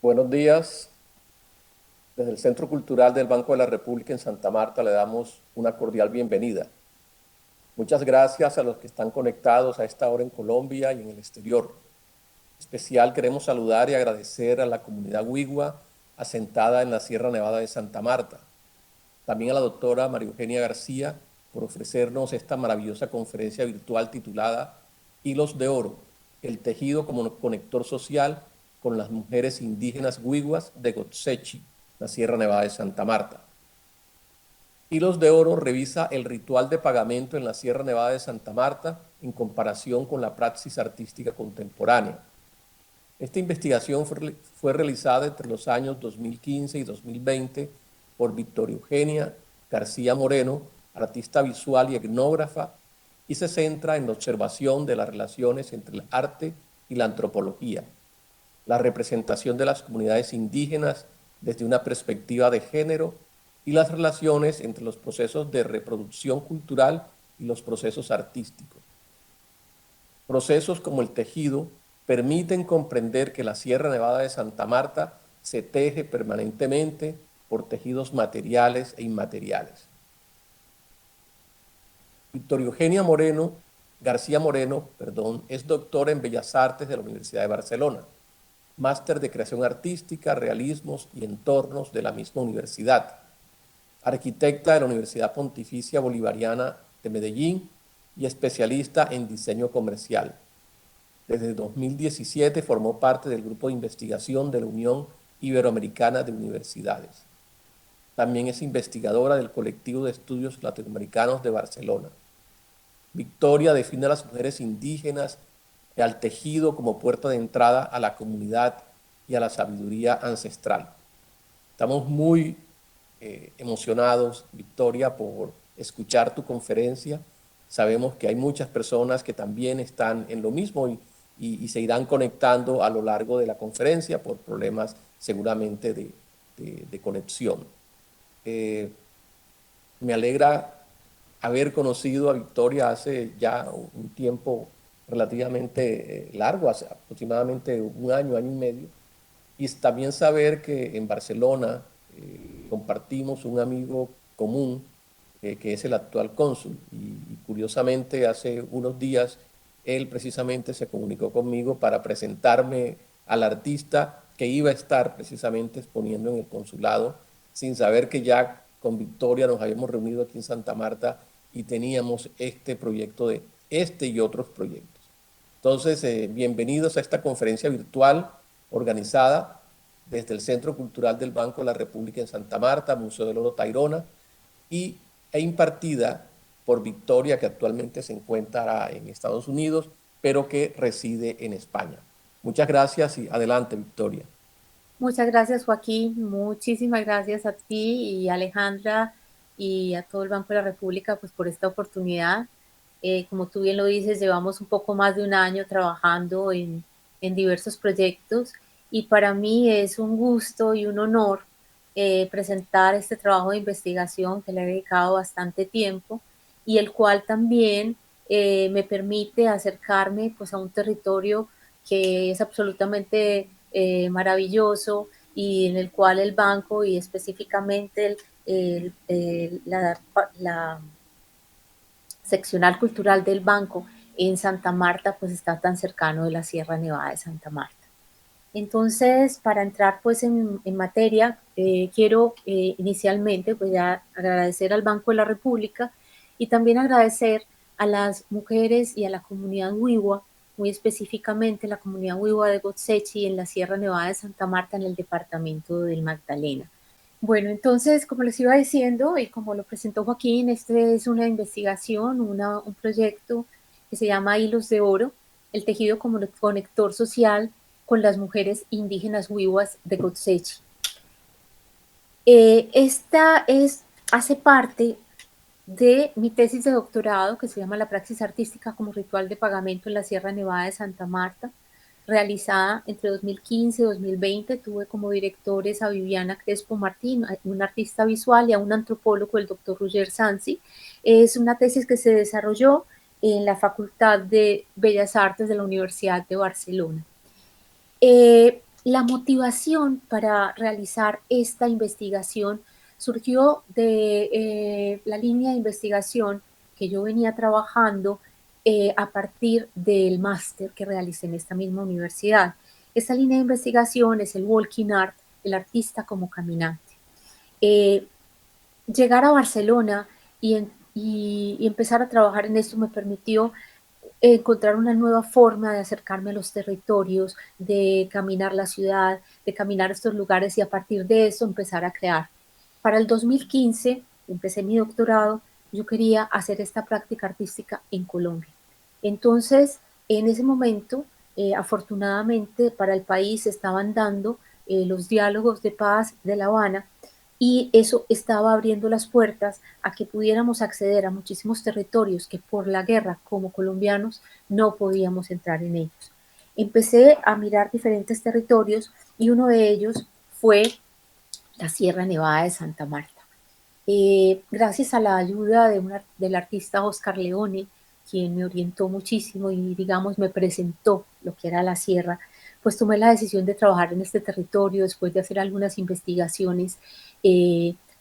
Buenos días. Desde el Centro Cultural del Banco de la República en Santa Marta le damos una cordial bienvenida. Muchas gracias a los que están conectados a esta hora en Colombia y en el exterior. En especial queremos saludar y agradecer a la comunidad Wigua asentada en la Sierra Nevada de Santa Marta. También a la doctora María Eugenia García por ofrecernos esta maravillosa conferencia virtual titulada Hilos de Oro, el tejido como conector social con las mujeres indígenas Wiguas de Gotsechi, la Sierra Nevada de Santa Marta. Hilos de Oro revisa el ritual de pagamento en la Sierra Nevada de Santa Marta en comparación con la praxis artística contemporánea. Esta investigación fue realizada entre los años 2015 y 2020 por Victoria Eugenia García Moreno, artista visual y etnógrafa, y se centra en la observación de las relaciones entre el arte y la antropología, la representación de las comunidades indígenas desde una perspectiva de género y las relaciones entre los procesos de reproducción cultural y los procesos artísticos. Procesos como el tejido permiten comprender que la Sierra Nevada de Santa Marta se teje permanentemente por tejidos materiales e inmateriales. Victoria Eugenia García Moreno, es doctora en Bellas Artes de la Universidad de Barcelona, máster de creación artística, realismos y entornos de la misma universidad, arquitecta de la Universidad Pontificia Bolivariana de Medellín y especialista en diseño comercial. Desde 2017 formó parte del grupo de investigación de la Unión Iberoamericana de Universidades. También es investigadora del colectivo de estudios latinoamericanos de Barcelona. Victoria define a las mujeres indígenas y al tejido como puerta de entrada a la comunidad y a la sabiduría ancestral. Estamos muy emocionados, Victoria, por escuchar tu conferencia. Sabemos que hay muchas personas que también están en lo mismo y se irán conectando a lo largo de la conferencia por problemas seguramente de conexión. Me alegra haber conocido a Victoria hace ya un tiempo relativamente largo, hace aproximadamente un año, año y medio, y también saber que en Barcelona compartimos un amigo común que es el actual cónsul, y curiosamente hace unos días él precisamente se comunicó conmigo para presentarme al artista que iba a estar precisamente exponiendo en el consulado, sin saber que ya con Victoria nos habíamos reunido aquí en Santa Marta y teníamos este proyecto de este y otros proyectos. Entonces, bienvenidos a esta conferencia virtual organizada desde el Centro Cultural del Banco de la República en Santa Marta, Museo del Oro Tayrona, e impartida por Victoria, que actualmente se encuentra en Estados Unidos, pero que reside en España. Muchas gracias y adelante, Victoria. Muchas gracias, Joaquín. Muchísimas gracias a ti y a Alejandra y a todo el Banco de la República pues, por esta oportunidad. Como tú bien lo dices, llevamos un poco más de un año trabajando en diversos proyectos y para mí es un gusto y un honor presentar este trabajo de investigación que le he dedicado bastante tiempo y el cual también me permite acercarme pues, a un territorio que es absolutamente maravilloso y en el cual el banco y específicamente la seccional cultural del banco en Santa Marta pues está tan cercano de la Sierra Nevada de Santa Marta. Entonces, para entrar pues en materia, quiero inicialmente pues ya agradecer al Banco de la República y también agradecer a las mujeres y a la comunidad Wiwa, muy específicamente la comunidad Wiwa de Gotsechi en la Sierra Nevada de Santa Marta en el departamento del Magdalena. Bueno, entonces, como les iba diciendo y como lo presentó Joaquín, este es una investigación, un proyecto que se llama Hilos de Oro, el tejido como conector social con las mujeres indígenas wiwas de Gotsechi. Hace parte de mi tesis de doctorado que se llama La praxis artística como ritual de pagamento en la Sierra Nevada de Santa Marta, realizada entre 2015 y 2020. Tuve como directores a Viviana Crespo Martín, un artista visual, y a un antropólogo, el doctor Roger Sansi. Es una tesis que se desarrolló en la Facultad de Bellas Artes de la Universidad de Barcelona. La motivación para realizar esta investigación surgió de la línea de investigación que yo venía trabajando a partir del máster que realicé en esta misma universidad. Esta línea de investigación es el Walking Art, el artista como caminante. Llegar a Barcelona y empezar a trabajar en esto me permitió encontrar una nueva forma de acercarme a los territorios, de caminar la ciudad, de caminar estos lugares y a partir de eso empezar a crear. Para el 2015 empecé mi doctorado, yo quería hacer esta práctica artística en Colombia. Entonces, en ese momento, afortunadamente para el país se estaban dando los diálogos de paz de La Habana y eso estaba abriendo las puertas a que pudiéramos acceder a muchísimos territorios que por la guerra como colombianos no podíamos entrar en ellos. Empecé a mirar diferentes territorios y uno de ellos fue la Sierra Nevada de Santa Marta. Gracias a la ayuda del artista Oscar Leone, quien me orientó muchísimo y digamos me presentó lo que era la sierra, pues tomé la decisión de trabajar en este territorio después de hacer algunas investigaciones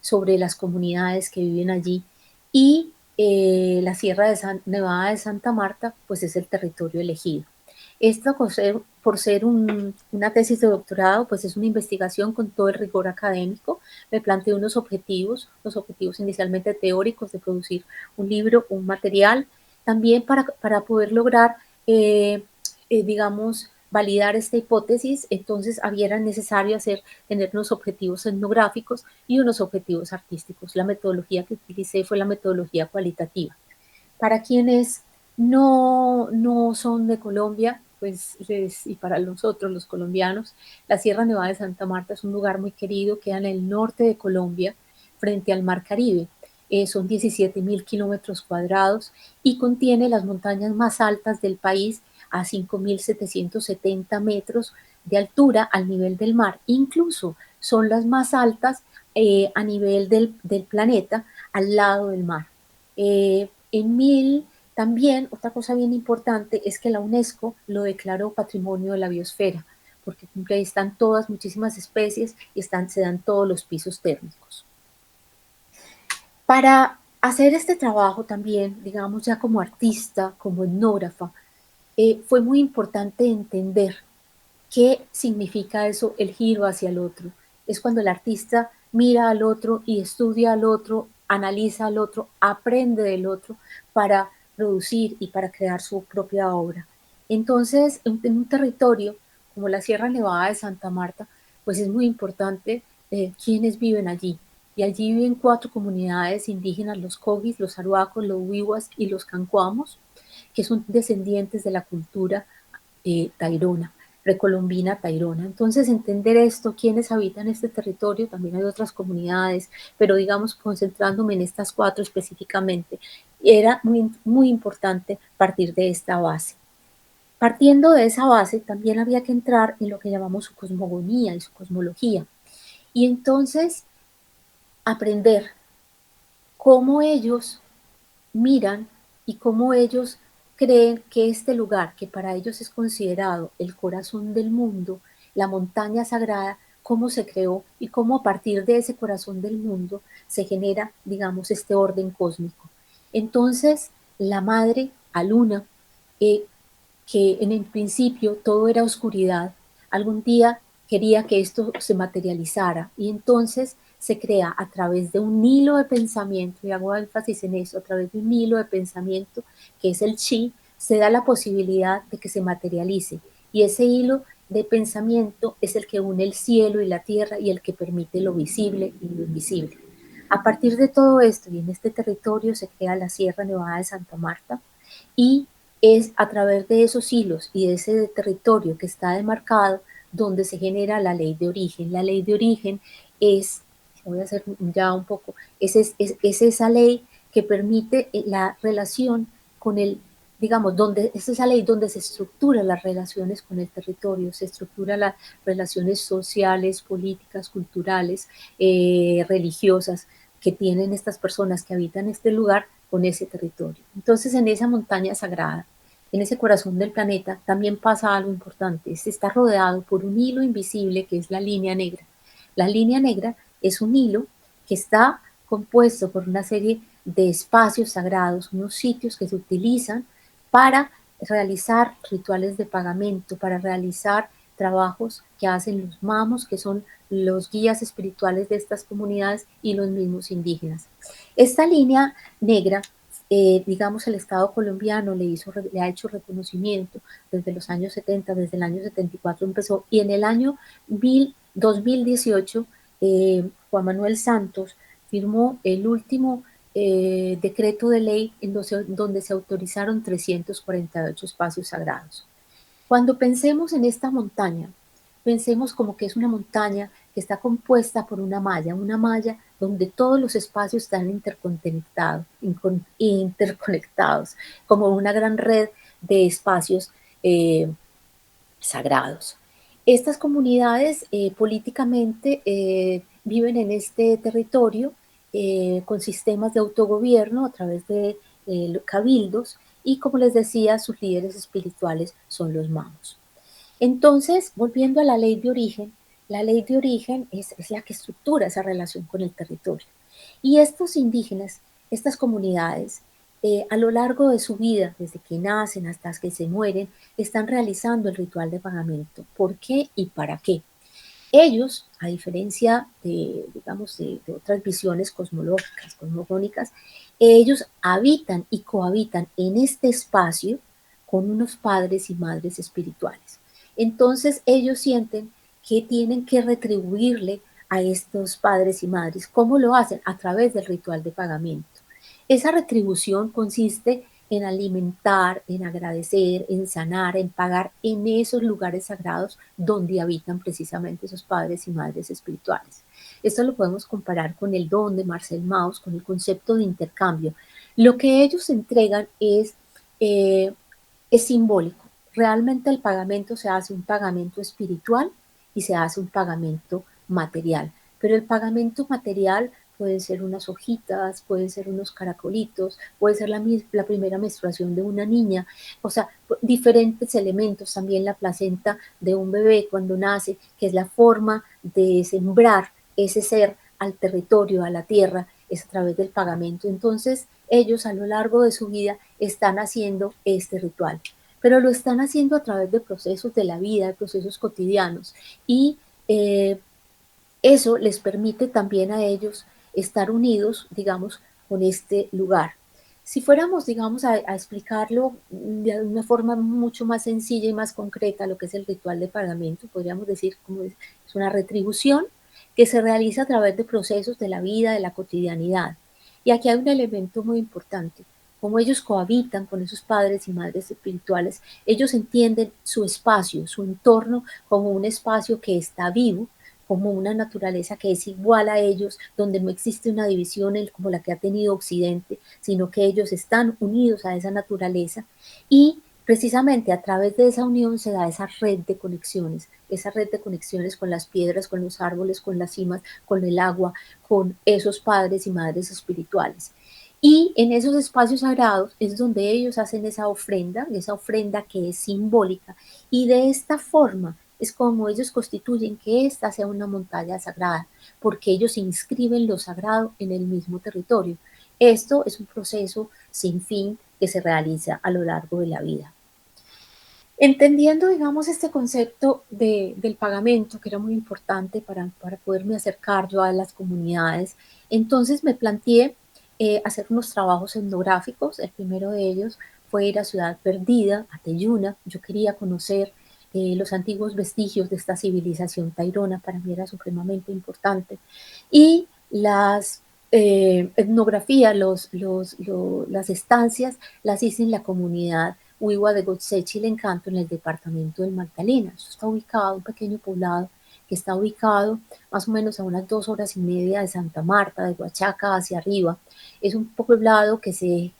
sobre las comunidades que viven allí y la Sierra Nevada de Santa Marta pues es el territorio elegido. Esto por ser una tesis de doctorado, pues es una investigación con todo el rigor académico. Me planteé unos objetivos inicialmente teóricos de producir un libro, un material, también para poder lograr, digamos, validar esta hipótesis, entonces era necesario tener unos objetivos etnográficos y unos objetivos artísticos. La metodología que utilicé fue la metodología cualitativa. Para quienes no son de Colombia, pues y para nosotros los colombianos, la Sierra Nevada de Santa Marta es un lugar muy querido, queda en el norte de Colombia, frente al Mar Caribe. Son 17.000 kilómetros cuadrados y contiene las montañas más altas del país a 5.770 metros de altura al nivel del mar. Incluso son las más altas a nivel del planeta al lado del mar. También, otra cosa bien importante es que la UNESCO lo declaró Patrimonio de la Biosfera, porque ahí están todas, muchísimas especies y se dan todos los pisos térmicos. Para hacer este trabajo también, digamos ya como artista, como etnógrafa, fue muy importante entender qué significa eso, el giro hacia el otro. Es cuando el artista mira al otro y estudia al otro, analiza al otro, aprende del otro para producir y para crear su propia obra. Entonces, en un territorio como la Sierra Nevada de Santa Marta, pues es muy importante quiénes viven allí. Y allí viven 4 comunidades indígenas, los Cogis, los Aruacos, los Wiwas y los Cancuamos, que son descendientes de la cultura tairona, precolombina tairona. Entonces, entender esto, quiénes habitan este territorio, también hay otras comunidades, pero digamos, concentrándome en estas 4 específicamente, era muy importante partir de esta base. Partiendo de esa base, también había que entrar en lo que llamamos su cosmogonía y su cosmología. Y entonces, aprender cómo ellos miran y cómo ellos creen que este lugar, que para ellos es considerado el corazón del mundo, la montaña sagrada, cómo se creó y cómo a partir de ese corazón del mundo se genera, digamos, este orden cósmico. Entonces, la madre, Aluna, que en el principio todo era oscuridad, algún día quería que esto se materializara y entonces se crea a través de un hilo de pensamiento, y hago énfasis en eso, a través de un hilo de pensamiento que es el chi, se da la posibilidad de que se materialice y ese hilo de pensamiento es el que une el cielo y la tierra y el que permite lo visible y lo invisible. A partir de todo esto y en este territorio se crea la Sierra Nevada de Santa Marta y es a través de esos hilos y de ese territorio que está demarcado donde se genera la ley de origen. La ley de origen es, voy a hacer ya un poco, es esa ley que permite la relación con el, digamos, es esa ley donde se estructuran las relaciones con el territorio, se estructuran las relaciones sociales, políticas, culturales, religiosas que tienen estas personas que habitan este lugar con ese territorio. Entonces, en esa montaña sagrada, en ese corazón del planeta, también pasa algo importante. Este está rodeado por un hilo invisible que es la línea negra. La línea negra es un hilo que está compuesto por una serie de espacios sagrados, unos sitios que se utilizan para realizar rituales de pagamento, para realizar trabajos que hacen los mamos, que son los guías espirituales de estas comunidades y los mismos indígenas. Esta línea negra, digamos, el Estado colombiano le ha hecho reconocimiento desde los años 70, desde el año 74 empezó, y en el año 2018 Juan Manuel Santos firmó el último decreto de ley en donde se autorizaron 348 espacios sagrados. Cuando pensemos en esta montaña, pensemos como que es una montaña que está compuesta por una malla donde todos los espacios están interconectados, como una gran red de espacios sagrados. Estas comunidades políticamente viven en este territorio con sistemas de autogobierno a través de cabildos y, como les decía, sus líderes espirituales son los mamos. Entonces, volviendo a la ley de origen es la que estructura esa relación con el territorio. Y estos indígenas, estas comunidades, a lo largo de su vida, desde que nacen hasta que se mueren, están realizando el ritual de pagamento. ¿Por qué y para qué? Ellos, a diferencia de, digamos, de otras visiones cosmológicas, cosmogónicas, ellos habitan y cohabitan en este espacio con unos padres y madres espirituales. Entonces ellos sienten que tienen que retribuirle a estos padres y madres. ¿Cómo lo hacen? A través del ritual de pagamento. Esa retribución consiste en alimentar, en agradecer, en sanar, en pagar en esos lugares sagrados donde habitan precisamente esos padres y madres espirituales. Esto lo podemos comparar con el don de Marcel Mauss, con el concepto de intercambio. Lo que ellos entregan es simbólico. Realmente el pagamento se hace un pagamento espiritual y se hace un pagamento material. Pero el pagamento material pueden ser unas hojitas, pueden ser unos caracolitos, puede ser la primera menstruación de una niña, o sea, diferentes elementos, también la placenta de un bebé cuando nace, que es la forma de sembrar ese ser al territorio, a la tierra, es a través del pagamento. Entonces, ellos a lo largo de su vida están haciendo este ritual, pero lo están haciendo a través de procesos de la vida, de procesos cotidianos, y eso les permite también a ellos estar unidos, digamos, con este lugar. Si fuéramos, digamos, a explicarlo de una forma mucho más sencilla y más concreta, lo que es el ritual de pagamento, podríamos decir como es una retribución que se realiza a través de procesos de la vida, de la cotidianidad. Y aquí hay un elemento muy importante. Como ellos cohabitan con esos padres y madres espirituales, ellos entienden su espacio, su entorno como un espacio que está vivo, como una naturaleza que es igual a ellos, donde no existe una división como la que ha tenido Occidente, sino que ellos están unidos a esa naturaleza y precisamente a través de esa unión se da esa red de conexiones con las piedras, con los árboles, con las cimas, con el agua, con esos padres y madres espirituales. Y en esos espacios sagrados es donde ellos hacen esa ofrenda que es simbólica, y de esta forma es como ellos constituyen que esta sea una montaña sagrada, porque ellos inscriben lo sagrado en el mismo territorio. Esto es un proceso sin fin que se realiza a lo largo de la vida. Entendiendo, digamos, este concepto del pagamento, que era muy importante para poderme acercar yo a las comunidades, entonces me planteé hacer unos trabajos etnográficos. El primero de ellos fue ir a Ciudad Perdida, a Teyuna. Yo quería conocer los antiguos vestigios de esta civilización tairona, para mí era supremamente importante. Y las etnografías, las estancias, las hice en la comunidad Huigua de Gotzechi, el Encanto, en el departamento del Magdalena. Eso está ubicado, un pequeño poblado que está ubicado más o menos a unas 2 horas y media de Santa Marta, de Huachaca hacia arriba. Es un poblado que se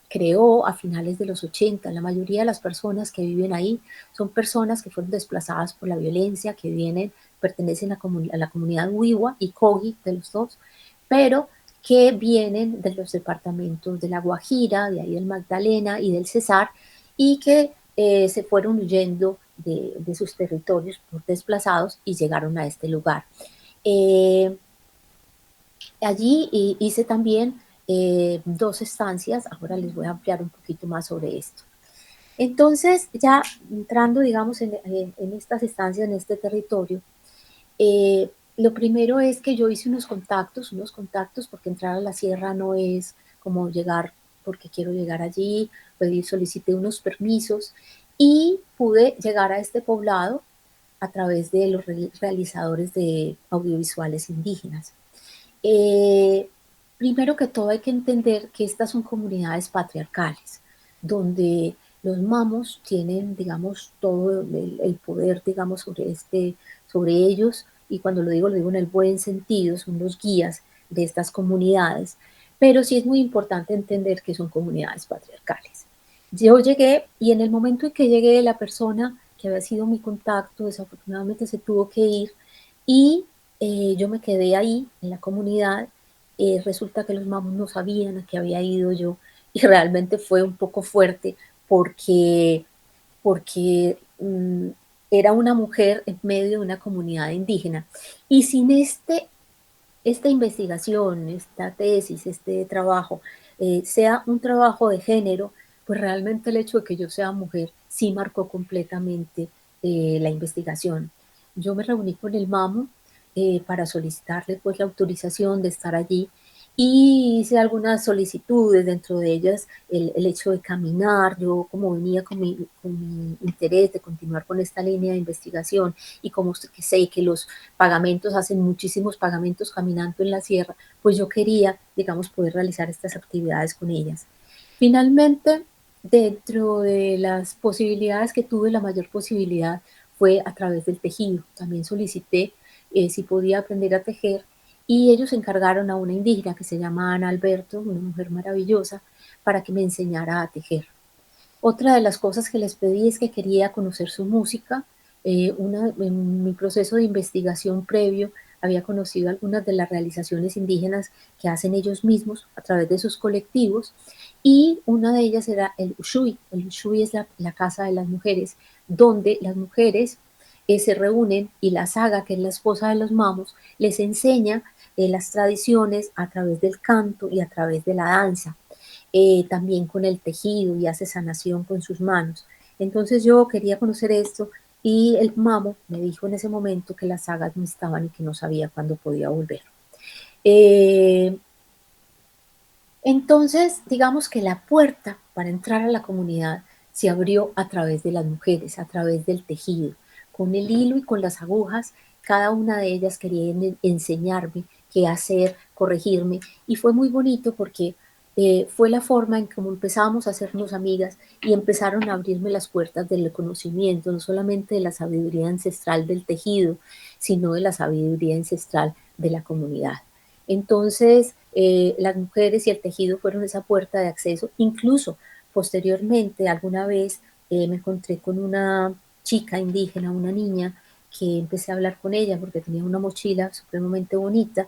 creó a finales de los 80. La mayoría de las personas que viven ahí son personas que fueron desplazadas por la violencia, que pertenecen a la comunidad Huigua y Kogi, de los dos, pero que vienen de los departamentos de La Guajira, de ahí del Magdalena y del Cesar, y que se fueron huyendo de sus territorios por desplazados y llegaron a este lugar. Allí hice también 2 estancias, ahora les voy a ampliar un poquito más sobre esto. Entonces, ya entrando, digamos, en estas estancias, en este territorio, lo primero es que yo hice unos contactos, porque entrar a la sierra no es como llegar porque quiero llegar allí, pues solicité unos permisos y pude llegar a este poblado a través de los realizadores de audiovisuales indígenas. Eh, Primero que todo hay que entender que estas son comunidades patriarcales, donde los mamos tienen, digamos, todo el poder, digamos, sobre ellos, y cuando lo digo en el buen sentido, son los guías de estas comunidades, pero sí es muy importante entender que son comunidades patriarcales. Yo llegué, y en el momento en que llegué, la persona que había sido mi contacto, desafortunadamente se tuvo que ir, y yo me quedé ahí en la comunidad. Resulta que los mamos no sabían a qué había ido yo, y realmente fue un poco fuerte porque, porque era una mujer en medio de una comunidad indígena. Y sin esta investigación, esta tesis, este trabajo, sea un trabajo de género, pues realmente el hecho de que yo sea mujer sí marcó completamente la investigación. Yo me reuní con el MAMO para solicitarle pues la autorización de estar allí, y hice algunas solicitudes, dentro de ellas el hecho de caminar. Yo, como venía con mi interés de continuar con esta línea de investigación, y como sé que los pagamentos, hacen muchísimos pagamentos caminando en la sierra, pues yo quería, digamos, poder realizar estas actividades con ellas. Finalmente, dentro de las posibilidades que tuve, la mayor posibilidad fue a través del tejido. También solicité si podía aprender a tejer, y ellos encargaron a una indígena que se llama Ana Alberto, una mujer maravillosa, para que me enseñara a tejer. Otra de las cosas que les pedí es que quería conocer su música. En mi proceso de investigación previo había conocido algunas de las realizaciones indígenas que hacen ellos mismos a través de sus colectivos, y una de ellas era el Ushui. El Ushui es la casa de las mujeres, donde las mujeres se reúnen, y la Saga, que es la esposa de los mamos, les enseña las tradiciones a través del canto y a través de la danza. También con el tejido, y hace sanación con sus manos. Entonces yo quería conocer esto, y el mamo me dijo en ese momento que las sagas no estaban y que no sabía cuándo podía volver. Eh, entonces, digamos que la puerta para entrar a la comunidad se abrió a través de las mujeres, a través del tejido, con el hilo y con las agujas. Cada una de ellas quería enseñarme qué hacer, corregirme, y fue muy bonito porque fue la forma en cómo empezamos a hacernos amigas, y empezaron a abrirme las puertas del conocimiento, no solamente de la sabiduría ancestral del tejido, sino de la sabiduría ancestral de la comunidad. Entonces, las mujeres y el tejido fueron esa puerta de acceso. Incluso posteriormente, alguna vez me encontré con una chica indígena, una niña, que empecé a hablar con ella porque tenía una mochila supremamente bonita,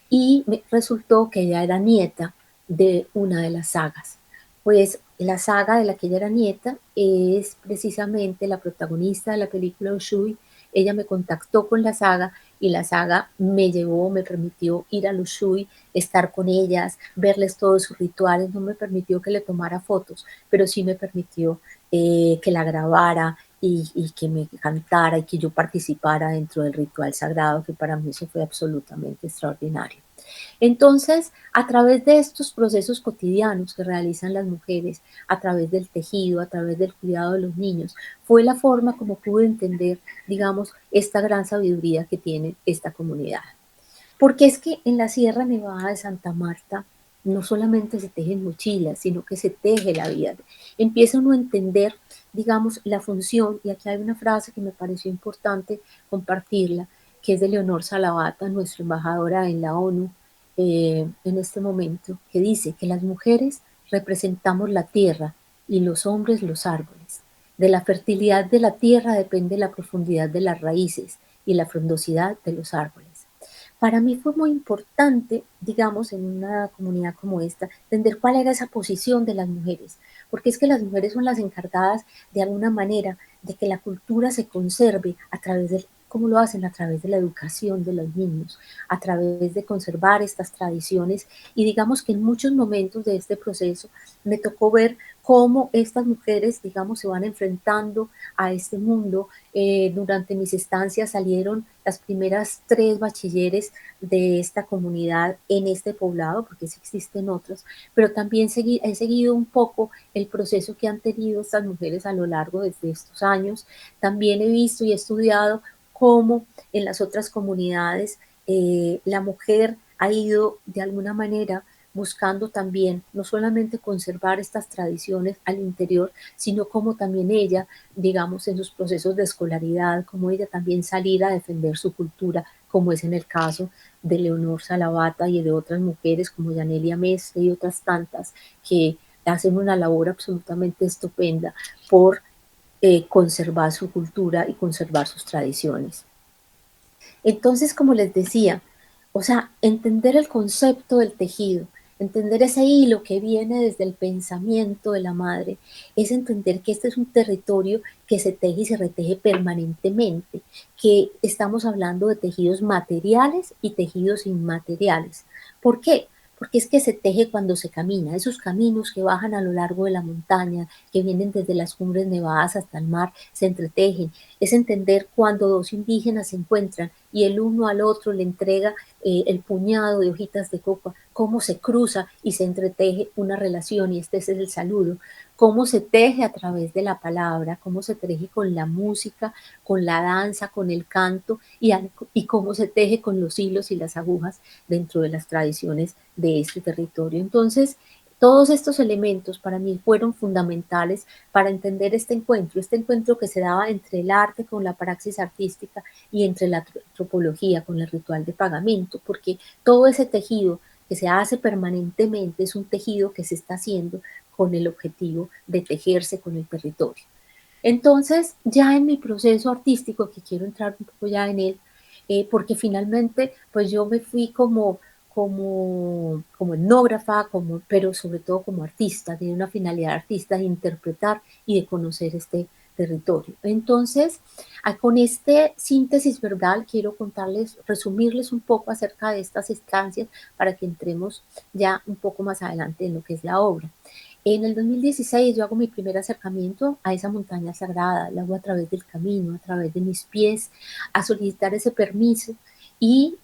y me resultó que ella era nieta de una de las sagas. Pues la saga de la que ella era nieta es precisamente la protagonista de la película Ushui. Ella me contactó con la saga, y la saga me llevó, me permitió ir a Ushui, estar con ellas, verles todos sus rituales. No me permitió que le tomara fotos, pero sí me permitió que la grabara, y que me cantara, y que yo participara dentro del ritual sagrado, que para mí eso fue absolutamente extraordinario. Entonces, a través de estos procesos cotidianos que realizan las mujeres, a través del tejido, a través del cuidado de los niños, fue la forma como pude entender, digamos, esta gran sabiduría que tiene esta comunidad. Porque es que en la Sierra Nevada de Santa Marta no solamente se tejen mochilas, sino que se teje la vida. Empieza uno a entender, digamos, la función, y aquí hay una frase que me pareció importante compartirla, que es de Leonor Salavata, nuestra embajadora en la ONU en este momento, que dice que las mujeres representamos la tierra y los hombres los árboles. De la fertilidad de la tierra depende la profundidad de las raíces y la frondosidad de los árboles. Para mí fue muy importante, digamos, en una comunidad como esta, entender cuál era esa posición de las mujeres, porque es que las mujeres son las encargadas de alguna manera de que la cultura se conserve a través de, ¿cómo lo hacen? A través de la educación de los niños, a través de conservar estas tradiciones y digamos que en muchos momentos de este proceso me tocó ver cómo estas mujeres, digamos, se van enfrentando a este mundo. Durante mis estancias salieron las primeras 3 bachilleres de esta comunidad en este poblado, porque sí existen otros, pero también he seguido un poco el proceso que han tenido estas mujeres a lo largo de estos años. También he visto y he estudiado cómo en las otras comunidades la mujer ha ido de alguna manera buscando también no solamente conservar estas tradiciones al interior, sino como también ella, digamos, en sus procesos de escolaridad, como ella también salir a defender su cultura, como es en el caso de Leonor Salavata y de otras mujeres como Yanelia Mestre y otras tantas que hacen una labor absolutamente estupenda por conservar su cultura y conservar sus tradiciones. Entonces, como les decía, o sea, entender el concepto del tejido, entender ese hilo que viene desde el pensamiento de la madre, es entender que este es un territorio que se teje y se reteje permanentemente, que estamos hablando de tejidos materiales y tejidos inmateriales. ¿Por qué? Porque es que se teje cuando se camina, esos caminos que bajan a lo largo de la montaña, que vienen desde las cumbres nevadas hasta el mar, se entretejen. Es entender cuando dos indígenas se encuentran y el uno al otro le entrega el puñado de hojitas de coca, cómo se cruza y se entreteje una relación y este es el saludo, cómo se teje a través de la palabra, cómo se teje con la música, con la danza, con el canto y cómo se teje con los hilos y las agujas dentro de las tradiciones de este territorio. Entonces, todos estos elementos para mí fueron fundamentales para entender este encuentro que se daba entre el arte con la praxis artística y entre la antropología con el ritual de pagamento, porque todo ese tejido que se hace permanentemente es un tejido que se está haciendo con el objetivo de tejerse con el territorio. Entonces, ya en mi proceso artístico, que quiero entrar un poco ya en él, porque finalmente, pues yo me fui como etnógrafa, pero sobre todo como artista, de una finalidad artista de interpretar y de conocer este territorio. Entonces, con este síntesis verbal quiero contarles, resumirles un poco acerca de estas estancias para que entremos ya un poco más adelante en lo que es la obra. En el 2016 yo hago mi primer acercamiento a esa montaña sagrada, la hago a través del camino, a través de mis pies, a solicitar ese permiso y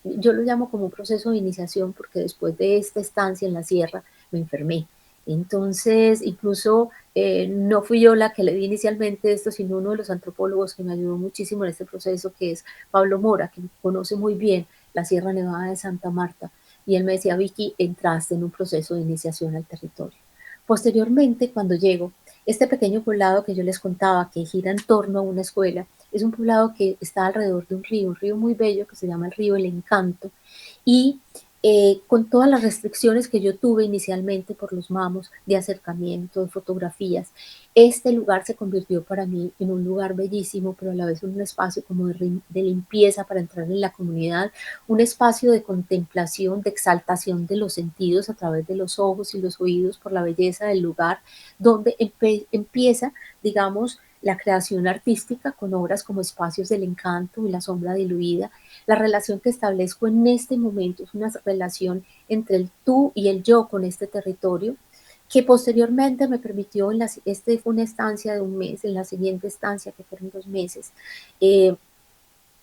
yo lo llamo como un proceso de iniciación porque después de esta estancia en la sierra me enfermé. Entonces, incluso no fui yo la que le di inicialmente esto, sino uno de los antropólogos que me ayudó muchísimo en este proceso, que es Pablo Mora, que conoce muy bien la Sierra Nevada de Santa Marta. Y él me decía, Vicky, entraste en un proceso de iniciación al territorio. Posteriormente, cuando llego, este pequeño poblado que yo les contaba, que gira en torno a una escuela, es un poblado que está alrededor de un río muy bello que se llama el río El Encanto, y con todas las restricciones que yo tuve inicialmente por los mamos de acercamiento, de fotografías, este lugar se convirtió para mí en un lugar bellísimo, pero a la vez un espacio como de limpieza para entrar en la comunidad, un espacio de contemplación, de exaltación de los sentidos a través de los ojos y los oídos por la belleza del lugar, donde empieza, digamos, la creación artística con obras como Espacios del Encanto y La Sombra Diluida. La relación que establezco en este momento es una relación entre el tú y el yo con este territorio, que posteriormente me permitió, este fue una estancia de un mes, en la siguiente estancia, que fueron 2 meses,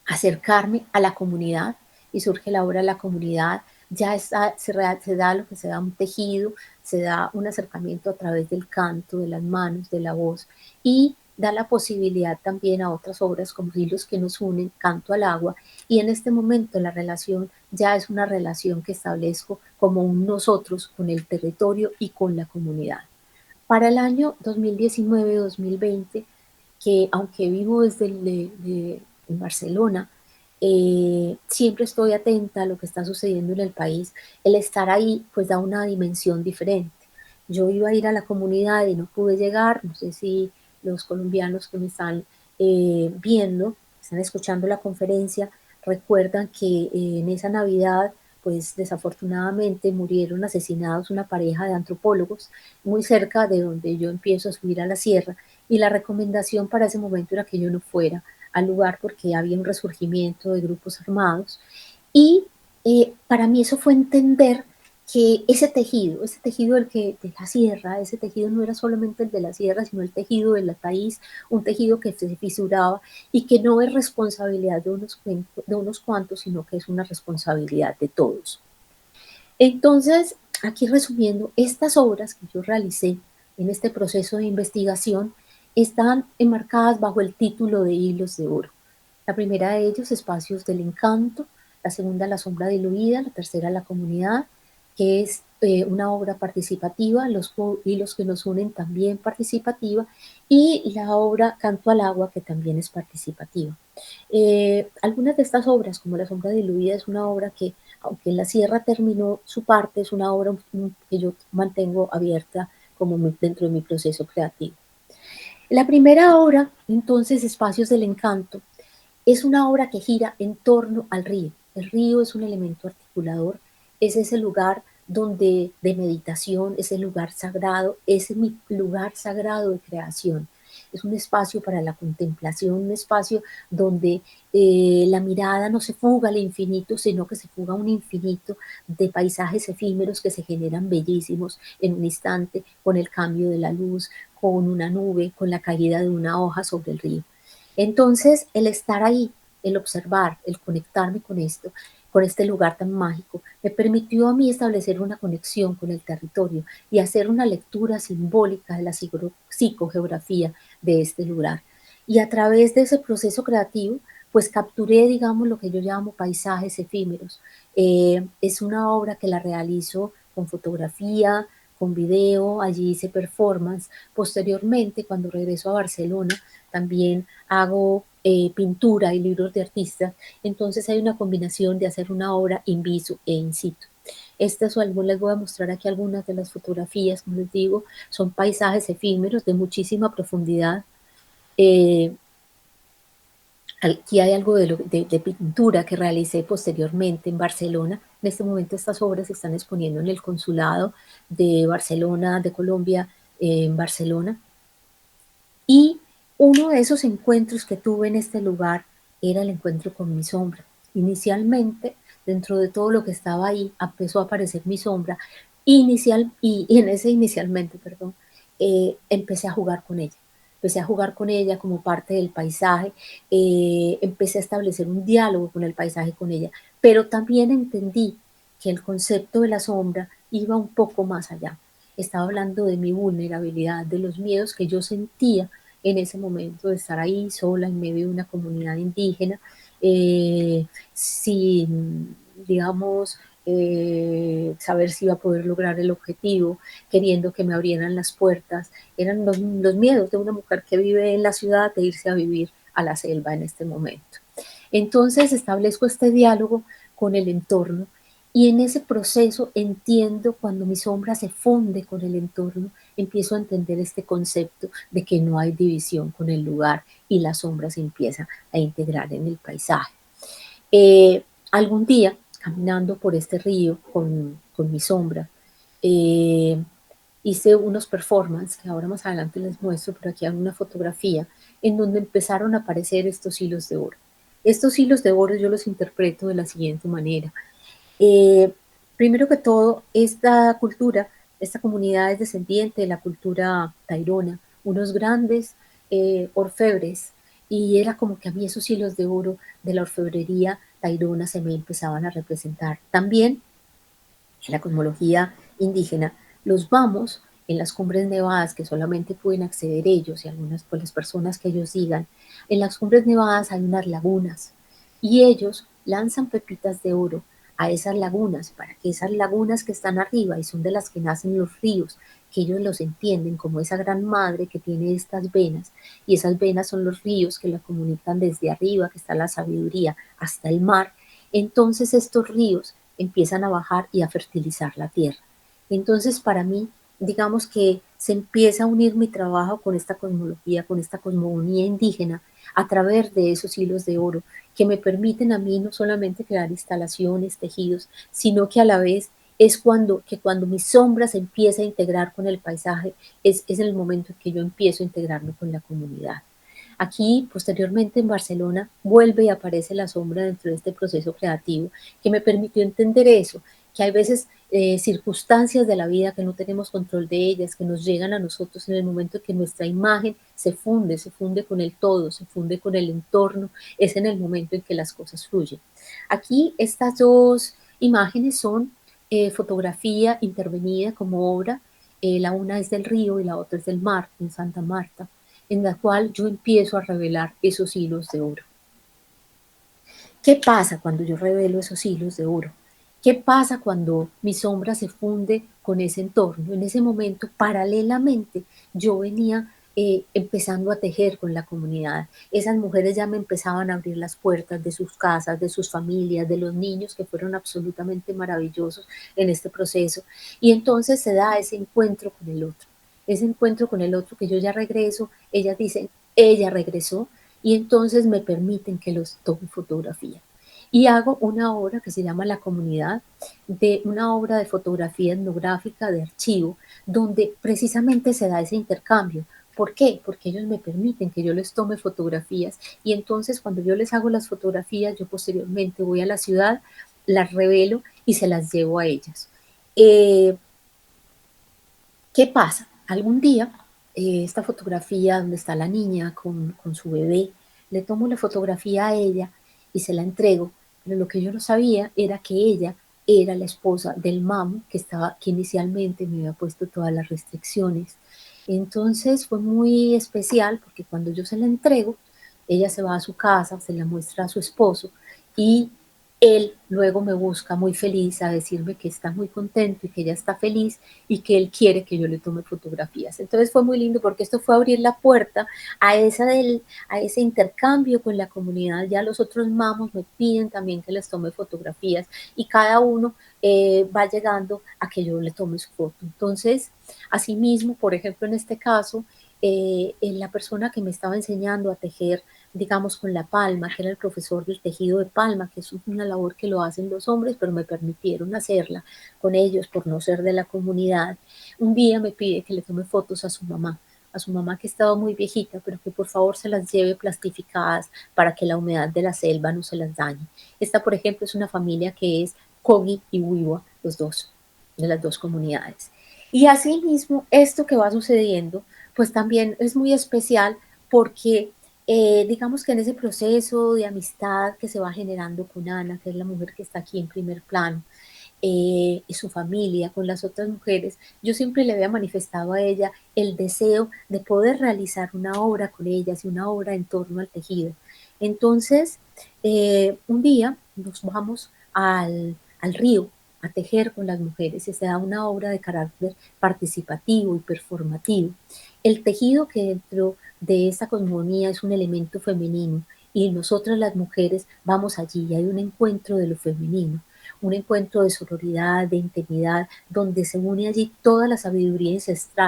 acercarme a la comunidad y surge la obra de la comunidad. Ya está, se da lo que se da un tejido, se da un acercamiento a través del canto, de las manos, de la voz y da la posibilidad también a otras obras como Hilos que nos unen, Canto al agua, y en este momento la relación ya es una relación que establezco como un nosotros con el territorio y con la comunidad. Para el año 2019-2020, que aunque vivo desde en Barcelona, siempre estoy atenta a lo que está sucediendo en el país. El estar ahí pues da una dimensión diferente. Yo iba a ir a la comunidad y no pude llegar, no sé si los colombianos que me están viendo, están escuchando la conferencia, recuerdan que en esa Navidad, pues desafortunadamente murieron asesinados una pareja de antropólogos muy cerca de donde yo empiezo a subir a la sierra, y la recomendación para ese momento era que yo no fuera al lugar porque había un resurgimiento de grupos armados. Y para mí eso fue entender que ese tejido de la sierra, ese tejido no era solamente el de la sierra, sino el tejido del país, un tejido que se fisuraba y que no es responsabilidad de unos cuantos, sino que es una responsabilidad de todos. Entonces, aquí resumiendo, estas obras que yo realicé en este proceso de investigación están enmarcadas bajo el título de Hilos de Oro. La primera de ellos, Espacios del Encanto; la segunda, La Sombra Diluida; la tercera, La Comunidad, que es una obra participativa, Los hilos que nos unen, también participativa, y la obra Canto al Agua, que también es participativa. Algunas de estas obras, como La Sombra Diluida, es una obra que, aunque en la sierra terminó su parte, es una obra que yo mantengo abierta como dentro de mi proceso creativo. La primera obra, entonces, Espacios del Encanto, es una obra que gira en torno al río. El río es un elemento articulador, es ese lugar donde de meditación, es el lugar sagrado, es mi lugar sagrado de creación. Es un espacio para la contemplación, un espacio donde la mirada no se fuga al infinito, sino que se fuga a un infinito de paisajes efímeros que se generan bellísimos en un instante, con el cambio de la luz, con una nube, con la caída de una hoja sobre el río. Entonces, el estar ahí, el observar, el conectarme con esto, con este lugar tan mágico, me permitió a mí establecer una conexión con el territorio y hacer una lectura simbólica de la psicogeografía de este lugar. Y a través de ese proceso creativo, pues capturé, digamos, lo que yo llamo paisajes efímeros. Es una obra que la realizo con fotografía, con video, allí hice performance. Posteriormente, cuando regreso a Barcelona, también hago pintura y libros de artistas. Entonces hay una combinación de hacer una obra in visu e in situ. Estas o algunas, les voy a mostrar aquí algunas de las fotografías, como les digo, son paisajes efímeros de muchísima profundidad. Eh, Aquí hay algo de pintura que realicé posteriormente en Barcelona. En este momento estas obras se están exponiendo en el Consulado de Barcelona, de Colombia, en Barcelona. Y uno de esos encuentros que tuve en este lugar era el encuentro con mi sombra. Inicialmente, dentro de todo lo que estaba ahí, empezó a aparecer mi sombra. Y en ese inicialmente, perdón, empecé a jugar con ella. Empecé a jugar con ella como parte del paisaje, empecé a establecer un diálogo con el paisaje, con ella, pero también entendí que el concepto de la sombra iba un poco más allá. Estaba hablando de mi vulnerabilidad, de los miedos que yo sentía en ese momento de estar ahí sola en medio de una comunidad indígena, sin, digamos, saber si iba a poder lograr el objetivo, queriendo que me abrieran las puertas. Eran los miedos de una mujer que vive en la ciudad de irse a vivir a la selva en este momento. Entonces establezco este diálogo con el entorno, y en ese proceso entiendo, cuando mi sombra se funde con el entorno, empiezo a entender este concepto de que no hay división con el lugar y la sombra se empieza a integrar en el paisaje. Algún día, caminando por este río con mi sombra, eh, hice unos performances que ahora más adelante les muestro, pero aquí hay una fotografía en donde empezaron a aparecer estos hilos de oro. Estos hilos de oro yo los interpreto de la siguiente manera. Eh, Primero que todo, esta cultura, esta comunidad es descendiente de la cultura tairona, unos grandes orfebres, y era como que a mí esos hilos de oro de la orfebrería tairona se me empezaban a representar. También en la cosmología indígena, los vamos en las cumbres nevadas, que solamente pueden acceder ellos y algunas pues las personas que ellos digan. En las cumbres nevadas hay unas lagunas y ellos lanzan pepitas de oro a esas lagunas, para que esas lagunas que están arriba y son de las que nacen los ríos, que ellos los entienden como esa gran madre que tiene estas venas, y esas venas son los ríos que la comunican desde arriba, que está la sabiduría, hasta el mar. Entonces estos ríos empiezan a bajar y a fertilizar la tierra. Entonces, para mí, digamos que se empieza a unir mi trabajo con esta cosmología, con esta cosmogonía indígena, a través de esos hilos de oro, que me permiten a mí no solamente crear instalaciones, tejidos, sino que a la vez es cuando mi sombra se empieza a integrar con el paisaje, es el momento en que yo empiezo a integrarme con la comunidad. Aquí, posteriormente en Barcelona, vuelve y aparece la sombra dentro de este proceso creativo que me permitió entender eso, que hay veces circunstancias de la vida que no tenemos control de ellas, que nos llegan a nosotros en el momento en que nuestra imagen se funde con el todo, se funde con el entorno, es en el momento en que las cosas fluyen. Aquí estas dos imágenes son fotografía intervenida como obra, la una es del río y la otra es del mar, en Santa Marta, en la cual yo empiezo a revelar esos hilos de oro. ¿Qué pasa cuando yo revelo esos hilos de oro? ¿Qué pasa cuando mi sombra se funde con ese entorno? En ese momento, paralelamente, yo venía empezando a tejer con la comunidad. Esas mujeres ya me empezaban a abrir las puertas de sus casas, de sus familias, de los niños que fueron absolutamente maravillosos en este proceso. Y entonces se da ese encuentro con el otro. Ese encuentro con el otro que yo ya regreso, ellas dicen, ella regresó, y entonces me permiten que los tome fotografía. Y hago una obra que se llama La Comunidad, de una obra de fotografía etnográfica de archivo, donde precisamente se da ese intercambio. ¿Por qué? Porque ellos me permiten que yo les tome fotografías y entonces cuando yo les hago las fotografías, yo posteriormente voy a la ciudad, las revelo y se las llevo a ellas. Eh, ¿Qué pasa? Algún día, esta fotografía donde está la niña con su bebé, le tomo la fotografía a ella y se la entrego, pero lo que yo no sabía era que ella era la esposa del mam que inicialmente me había puesto todas las restricciones. Entonces fue muy especial porque cuando yo se la entrego, ella se va a su casa, se la muestra a su esposo y él luego me busca muy feliz a decirme que está muy contento y que ella está feliz y que él quiere que yo le tome fotografías. Entonces fue muy lindo porque esto fue abrir la puerta a ese intercambio con la comunidad. Ya los otros mamos me piden también que les tome fotografías y cada uno va llegando a que yo le tome su foto. Entonces, asimismo, por ejemplo, en este caso, la persona que me estaba enseñando a tejer, digamos, con la palma, que era el profesor del tejido de palma, que es una labor que lo hacen los hombres, pero me permitieron hacerla con ellos por no ser de la comunidad. Un día me pide que le tome fotos a su mamá que estaba muy viejita, pero que por favor se las lleve plastificadas para que la humedad de la selva no se las dañe. Esta, por ejemplo, es una familia que es Kogi y Wiwa, los dos, de las dos comunidades. Y asimismo, esto que va sucediendo, pues también es muy especial porque digamos que en ese proceso de amistad que se va generando con Ana, que es la mujer que está aquí en primer plano, y su familia, con las otras mujeres, yo siempre le había manifestado a ella el deseo de poder realizar una obra con ellas y una obra en torno al tejido. Entonces, un día nos vamos al río a tejer con las mujeres y se da una obra de carácter participativo y performativo. El tejido que dentro de esta cosmogonía es un elemento femenino y nosotras las mujeres vamos allí y hay un encuentro de lo femenino, un encuentro de sororidad, de intimidad, donde se une allí toda la sabiduría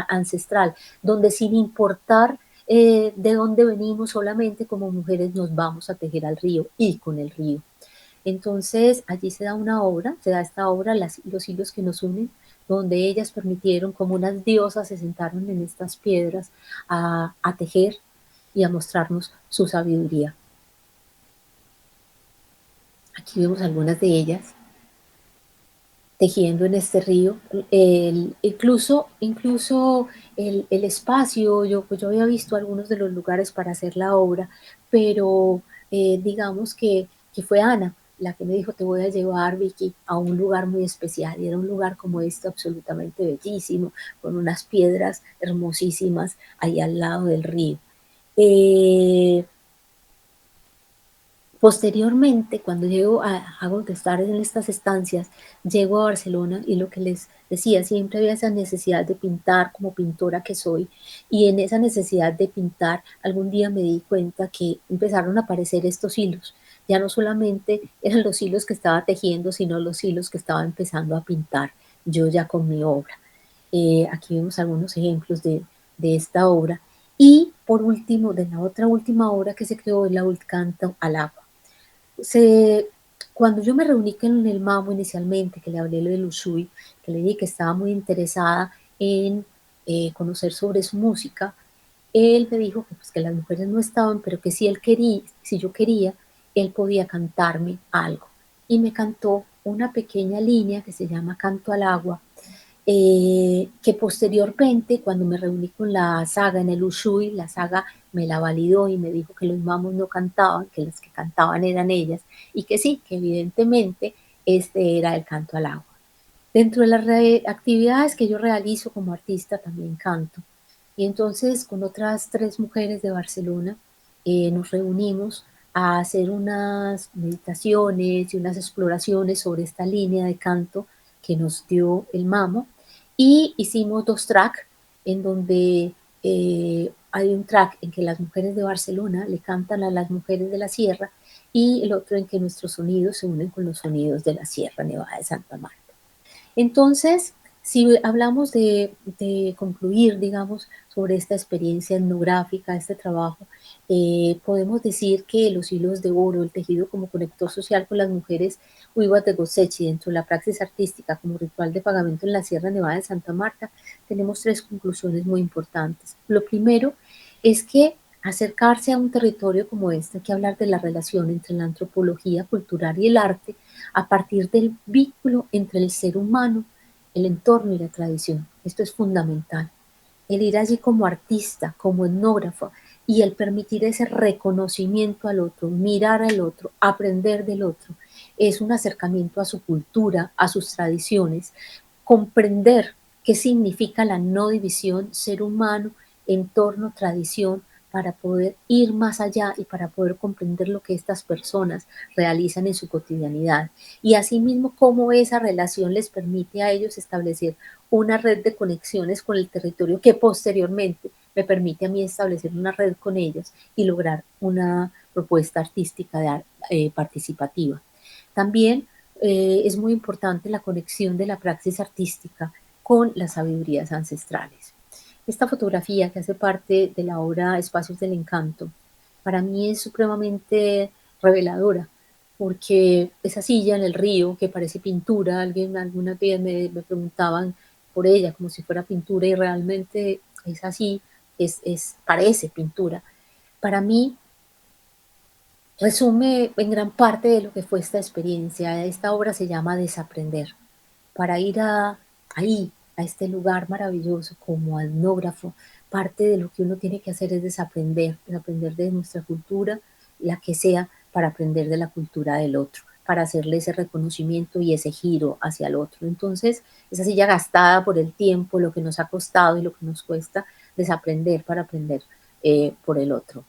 ancestral, donde sin importar de dónde venimos, solamente como mujeres nos vamos a tejer al río y con el río. Entonces allí se da una obra, se da esta obra, los hilos que nos unen, donde ellas permitieron, como unas diosas, se sentaron en estas piedras a tejer y a mostrarnos su sabiduría. Aquí vemos algunas de ellas tejiendo en este río. Incluso el espacio, pues yo había visto algunos de los lugares para hacer la obra, pero digamos que fue Ana la que me dijo, te voy a llevar, Vicky, a un lugar muy especial. Y era un lugar como este, absolutamente bellísimo, con unas piedras hermosísimas ahí al lado del río. Eh, Posteriormente, cuando llego a estar en estas estancias, llego a Barcelona y lo que les decía, siempre había esa necesidad de pintar como pintora que soy, y en esa necesidad de pintar, algún día me di cuenta que empezaron a aparecer estos hilos. Ya no solamente eran los hilos que estaba tejiendo, sino los hilos que estaba empezando a pintar yo ya con mi obra. Aquí vemos algunos ejemplos de esta obra. Y por último, de la otra última obra que se creó, es la Canto al agua. Se, Cuando yo me reuní con el Mamo inicialmente, que le hablé del Ushuy, que le dije que estaba muy interesada en conocer sobre su música, él me dijo que, pues, que las mujeres no estaban, pero que si él quería, si yo quería, él podía cantarme algo. Y me cantó una pequeña línea que se llama Canto al agua, que posteriormente, cuando me reuní con la saga en el Ushuy, la saga me la validó y me dijo que los mamos no cantaban, que las que cantaban eran ellas, y que sí, que evidentemente este era el canto al agua. Dentro de las actividades que yo realizo como artista también canto. Y entonces con otras 3 mujeres de Barcelona nos reunimos a hacer unas meditaciones y unas exploraciones sobre esta línea de canto que nos dio el Mamo, y hicimos 2 tracks en donde hay un track en que las mujeres de Barcelona le cantan a las mujeres de la sierra, y el otro en que nuestros sonidos se unen con los sonidos de la Sierra Nevada de Santa Marta. Entonces, si hablamos de concluir, digamos, sobre esta experiencia etnográfica, este trabajo, podemos decir que los hilos de oro, el tejido como conector social con las mujeres huivas de Gosechi dentro de la praxis artística como ritual de pagamento en la Sierra Nevada de Santa Marta, tenemos 3 conclusiones muy importantes. Lo primero es que acercarse a un territorio como este, hay que hablar de la relación entre la antropología cultural y el arte a partir del vínculo entre el ser humano, el entorno y la tradición. Esto es fundamental. El ir allí como artista, como etnógrafo, y el permitir ese reconocimiento al otro, mirar al otro, aprender del otro, es un acercamiento a su cultura, a sus tradiciones, comprender qué significa la no división ser humano, entorno, tradición, para poder ir más allá y para poder comprender lo que estas personas realizan en su cotidianidad. Y asimismo, cómo esa relación les permite a ellos establecer una red de conexiones con el territorio que posteriormente me permite a mí establecer una red con ellos y lograr una propuesta artística participativa. También es muy importante la conexión de la praxis artística con las sabidurías ancestrales. Esta fotografía, que hace parte de la obra Espacios del Encanto, para mí es supremamente reveladora, porque esa silla en el río que parece pintura, alguna vez me preguntaban por ella como si fuera pintura, y realmente es así, parece pintura. Para mí resume en gran parte de lo que fue esta experiencia. Esta obra se llama Desaprender. Para ir ahí, a este lugar maravilloso como etnógrafo, parte de lo que uno tiene que hacer es desaprender de nuestra cultura, la que sea, para aprender de la cultura del otro, para hacerle ese reconocimiento y ese giro hacia el otro. Entonces, esa silla gastada por el tiempo, lo que nos ha costado y lo que nos cuesta, desaprender para aprender por el otro.